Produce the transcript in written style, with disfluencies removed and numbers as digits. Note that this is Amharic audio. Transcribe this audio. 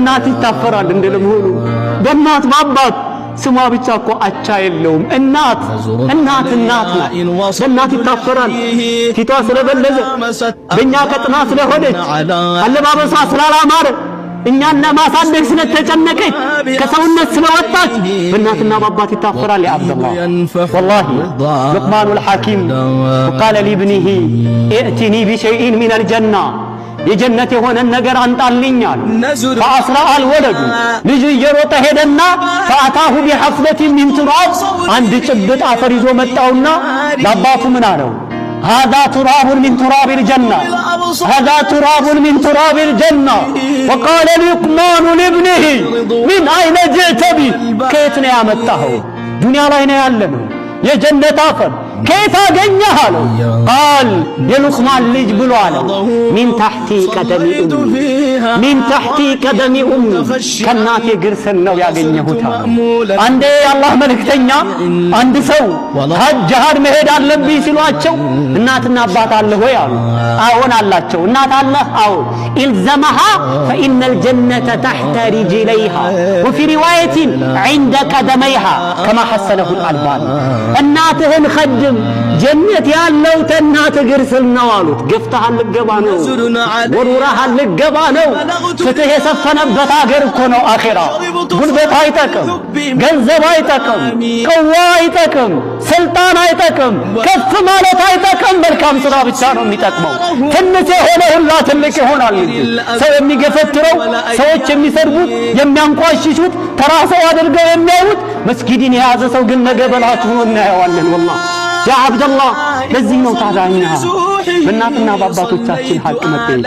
በእናት ይታፈራል እንደለመሆኑ በእናት በአባት ስሟ ብቻ እኮ አቻ የለውም። እናት ናት። በእናት ይታፈራል። ፊቷ ስለበለዘ በእኛ ቀጥና ስለሆነች አለባበሷ ስላላማረ እኛን ለማሳደግ ስለተጨነቀች ከሰውነት ስለወጣች በእናትና በአባት ይታፈራል። ያ አብደላህ ወላሂ ሉቅማኑል ሐኪም وقال لابنه ائتني بشيء من الجنة የጀነት የሆነን ነገር አንጣልኛል። ፈአስራ አልወለዱ ልጅ እየሮጠ ሄደና ፈአታሁ ቢሐፍለቲ ሚን ቱራብ አንድ ጭብጥ አፈር ይዞ መጣውና ለአባቱ ምን አለው? هذا تراب من تراب الجنة هذا تراب من تراب الجنة وقال لقمان لابنه من أين جئت به كيف نعمته دنيا ላይ ነው ያለነው የጀነት አፈር كيف أجنها له قال يلقمان لج بلواله من تحت قدم أمي من تحت قدم أمي كنات يقرسن ويا جنيهوتا عندي الله ملكتنيا عند سو هجهار مهد على لبي سلواتشو الناتنا بات الله ويا أون الله شو النات الله أو إلزمها فإن الجنة تحت رجليها وفي رواية عند قدميها كما حسنه الألباني الناتهن خد ጀነት ያለው ተናት ግርስል ነው አሉት። ገፍተሃል ልገባ ነው ወሩራሃል ልገባ ነው። ፍትህ የሰፈነበት አገር እኮ ነው አኺራ። ጉልበት አይጠቅም፣ ገንዘብ አይጠቅም፣ ቀዋ አይጠቅም፣ ስልጣን አይጠቅም፣ ከፍ ማለት አይጠቅም። መልካም ስራ ብቻ ነው የሚጠቅመው። ትንሽ የሆነ ሁላ ትልቅ ይሆናል እንጂ ሰው የሚገፈትረው ሰዎች የሚሰርቡት የሚያንቋሽሹት ተራ ሰው አድርገው የሚያዩት መስጊድን የያዘ ሰው ግን ነገ በላቱ ሆኖ እናየዋለን። ወላሂ ያ አብደላህ ለዚህ ነው ታዲያ እኛ በእናትና በአባቶቻችን ሐቅ መጠየቅ